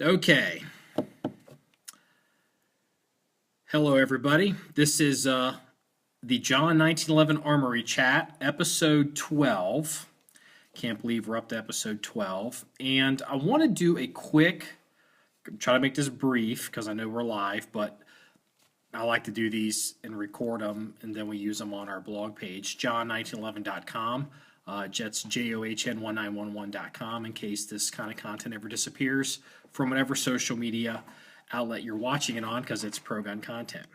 Okay. Hello, everybody. This is the John 1911 Armory Chat, episode 12. Can't believe we're up to episode 12. And I want to do a quick, try to make this brief because I know we're live, but I like to do these and record them, and then we use them on our blog page, john1911.com. Jets JOHN1911.com in case this kind of content ever disappears from whatever social media outlet you're watching it on because it's pro-gun content.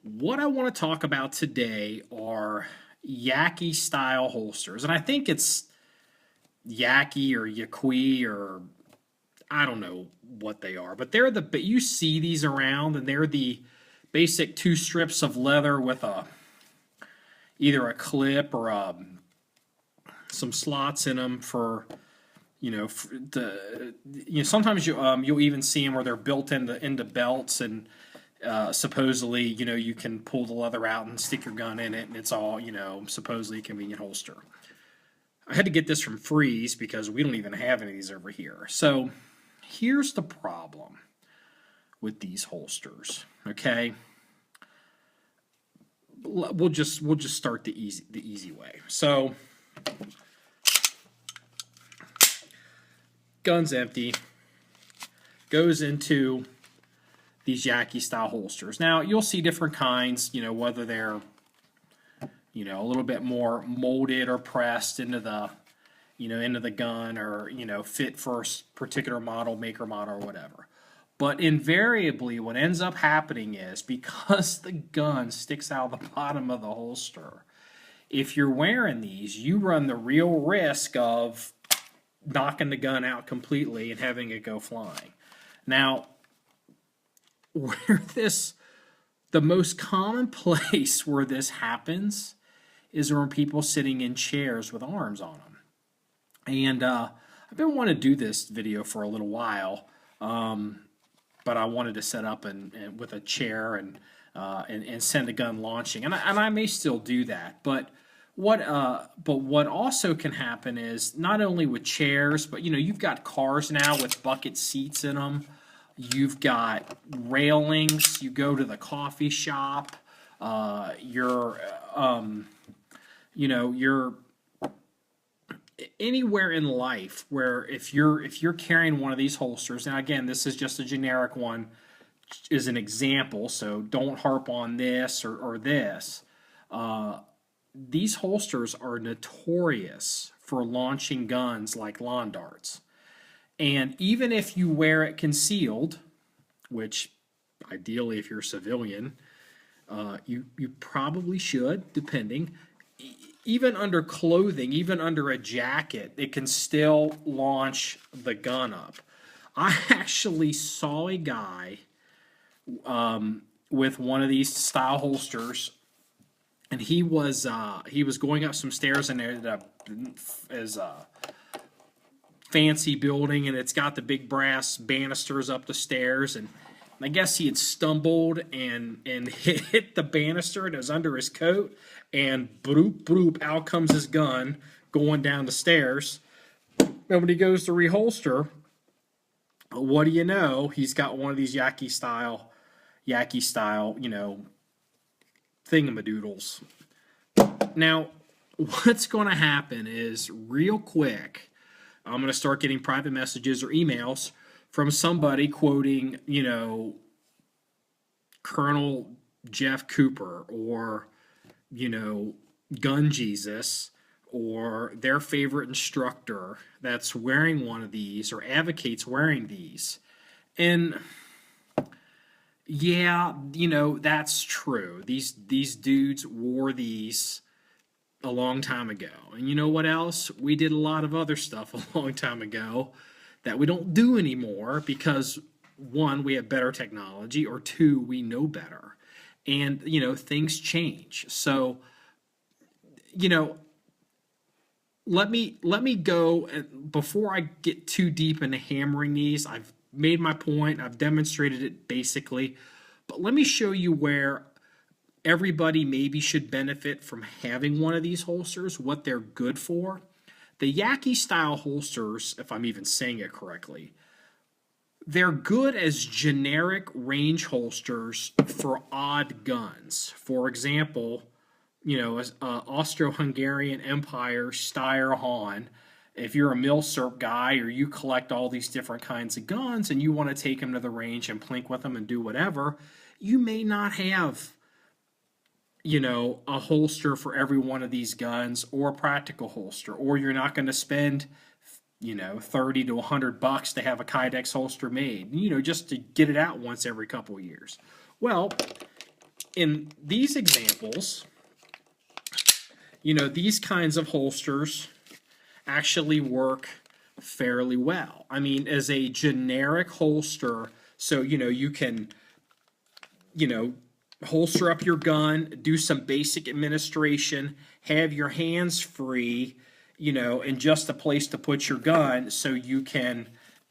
What I want to talk about today are Yaqui style holsters, and I think it's Yaqui or Yaqui or I don't know what they are, but but you see these around, and they're the basic two strips of leather with either a clip or some slots in them for, sometimes you'll even see them where they're built into belts, and supposedly, you can pull the leather out and stick your gun in it, and it's all, supposedly a convenient holster. I had to get this from Freeze because we don't even have any of these over here. So here's the problem with these holsters. Okay, we'll just start the easy way. So gun's empty, goes into these Yaqui style holsters. Now you'll see different kinds, whether they're a little bit more molded or pressed into the into the gun, or fit for a particular model, maker model, or whatever. But invariably what ends up happening is, because the gun sticks out of the bottom of the holster, if you're wearing these, you run the real risk of knocking the gun out completely and having it go flying. Now, the most common place where this happens is when people sitting in chairs with arms on them. And I've been wanting to do this video for a little while, but I wanted to set up and with a chair and send a gun launching, and I may still do that. But what also can happen is, not only with chairs, but you've got cars now with bucket seats in them. You've got railings. You go to the coffee shop. You're anywhere in life where if you're carrying one of these holsters. Now again, this is just a generic one, is an example, so don't harp on this or this. These holsters are notorious for launching guns like lawn darts. And even if you wear it concealed, which ideally if you're a civilian, you probably should, depending, even under clothing, even under a jacket, it can still launch the gun up. I actually saw a guy with one of these style holsters, and he was going up some stairs, and there is a fancy building, and it's got the big brass banisters up the stairs, and I guess he had stumbled and hit the banister, and it was under his coat, and bloop, bloop, out comes his gun going down the stairs. And when he goes to reholster, what do you know? He's got one of these Yaqui style, thingamadoodles. Now, what's going to happen is, real quick, I'm going to start getting private messages or emails from somebody quoting, Colonel Jeff Cooper, or, Gun Jesus, or their favorite instructor that's wearing one of these or advocates wearing these. And yeah, that's true. These dudes wore these a long time ago. And you know what else? We did a lot of other stuff a long time ago that we don't do anymore because, one, we have better technology, or two, we know better. And, things change. So, let me go, before I get too deep into hammering these. I've made my point. I've demonstrated it basically. But let me show you where everybody maybe should benefit from having one of these holsters, what they're good for. The Yaqui style holsters, if I'm even saying it correctly, they're good as generic range holsters for odd guns. For example, Austro-Hungarian Empire Steyr Hahn. If you're a Milsurp guy or you collect all these different kinds of guns and you want to take them to the range and plink with them and do whatever, you may not have, a holster for every one of these guns or a practical holster, or you're not going to spend, 30 to $100 to have a Kydex holster made, just to get it out once every couple of years. Well, in these examples, these kinds of holsters actually work fairly well. I mean, as a generic holster, so, you can, holster up your gun, do some basic administration, have your hands free, and just a place to put your gun so you can,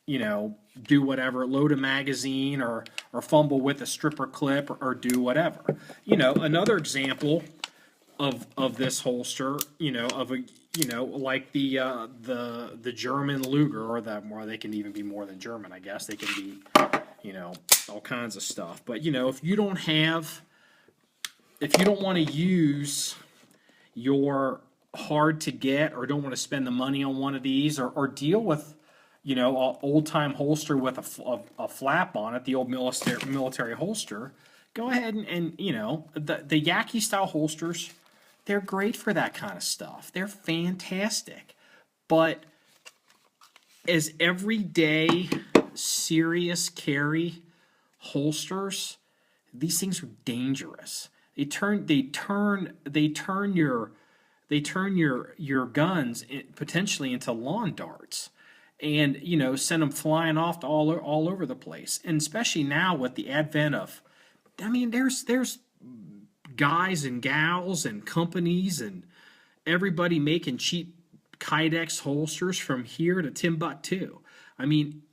do whatever, load a magazine or fumble with a stripper clip or do whatever. Another example of this holster, like the German Luger, or they can even be more than German, I guess. They can be, all kinds of stuff. But, if you don't want to use your hard to get or don't want to spend the money on one of these or deal with, an old-time holster with a flap on it, the old military holster, go ahead and the Yaqui style holsters, they're great for that kind of stuff. They're fantastic. But as everyday serious carry holsters, these things are dangerous. They turn your guns potentially into lawn darts, and send them flying off to all over the place. And especially now with the advent of, there's guys and gals and companies and everybody making cheap Kydex holsters from here to Timbuktu. And even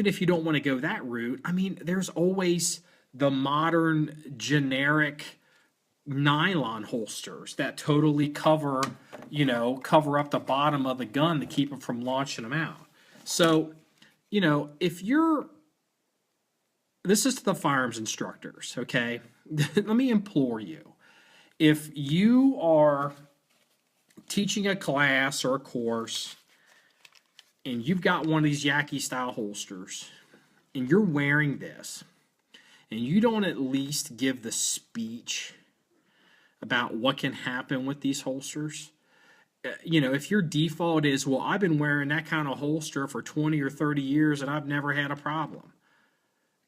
if you don't want to go that route, there's always the modern generic nylon holsters that totally cover up the bottom of the gun to keep them from launching them out. So, this is to the firearms instructors, okay? Let me implore you. If you are teaching a class or a course and you've got one of these Yaqui style holsters and you're wearing this and you don't at least give the speech about what can happen with these holsters, if your default is, well, I've been wearing that kind of holster for 20 or 30 years and I've never had a problem.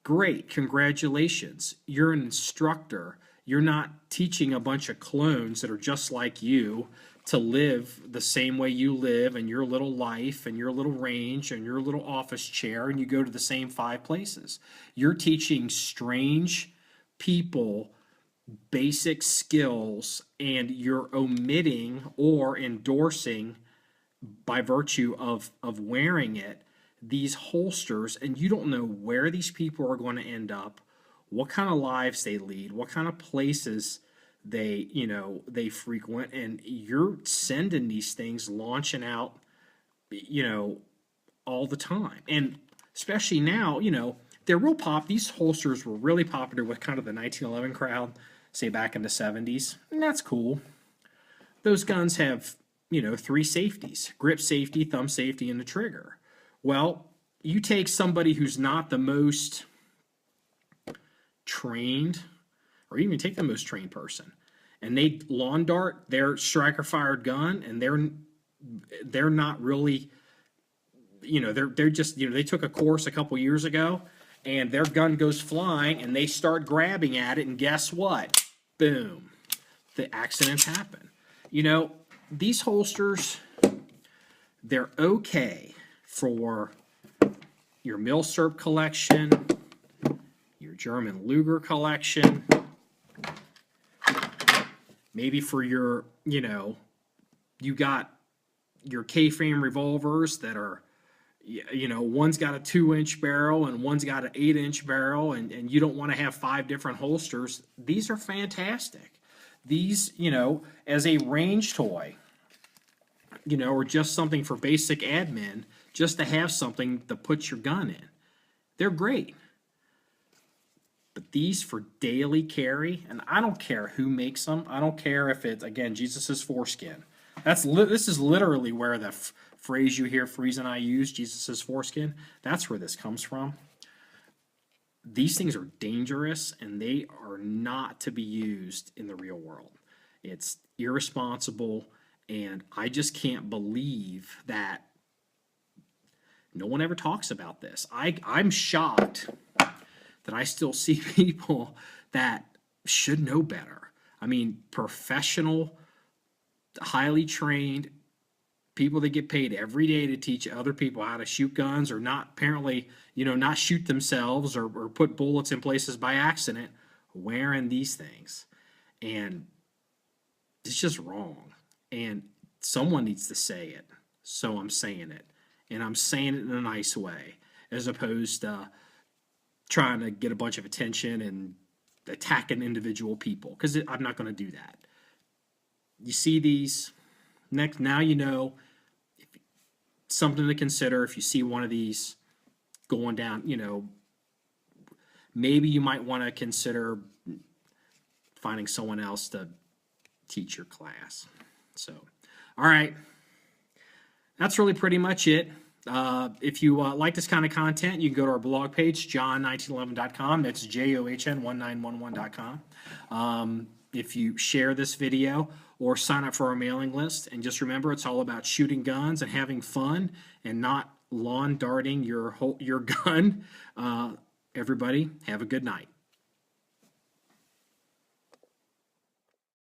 Great, congratulations. You're an instructor. You're not teaching a bunch of clones that are just like you to live the same way you live in your little life and your little range and your little office chair, and you go to the same 5 places. You're teaching strange people basic skills, and you're omitting or endorsing, by virtue of wearing it, these holsters, and you don't know where these people are going to end up, what kind of lives they lead, what kind of places they frequent, and you're sending these things launching out, all the time. And especially now, they're real these holsters were really popular with kind of the 1911 crowd, say back in the 70s, and that's cool. Those guns have, 3 safeties: grip safety, thumb safety, and the trigger. Well, you take somebody who's not the most trained, or even take the most trained person, and they lawn dart their striker fired gun, and they're not really, they're just, they took a course a couple years ago, and their gun goes flying, and they start grabbing at it, and guess what? Boom. The accidents happen. These holsters, they're okay for your Milsurp collection, your German Luger collection, maybe for your, you got your K-frame revolvers that are, one's got a 2-inch barrel and one's got an 8-inch barrel, and you don't want to have 5 different holsters. These are fantastic. These, as a range toy, or just something for basic admin, just to have something to put your gun in. They're great. But these for daily carry, and I don't care who makes them. I don't care if it's, again, Jesus's foreskin. This is literally where the phrase you hear Freeze and I use, Jesus's foreskin, that's where this comes from. These things are dangerous, and they are not to be used in the real world. It's irresponsible, and I just can't believe that no one ever talks about this. I'm shocked that I still see people that should know better. I mean, professional, highly trained people that get paid every day to teach other people how to shoot guns, or not, apparently, not shoot themselves or put bullets in places by accident, wearing these things. And it's just wrong. And someone needs to say it. So I'm saying it. And I'm saying it in a nice way, as opposed to trying to get a bunch of attention and attacking individual people, because I'm not going to do that. You see these, now you know, something to consider. If you see one of these going down, maybe you might want to consider finding someone else to teach your class. So, all right, that's really pretty much it. If you like this kind of content, you can go to our blog page, john1911.com. That's john1911.com. If you share this video or sign up for our mailing list, and just remember, it's all about shooting guns and having fun and not lawn darting your gun. Everybody, have a good night.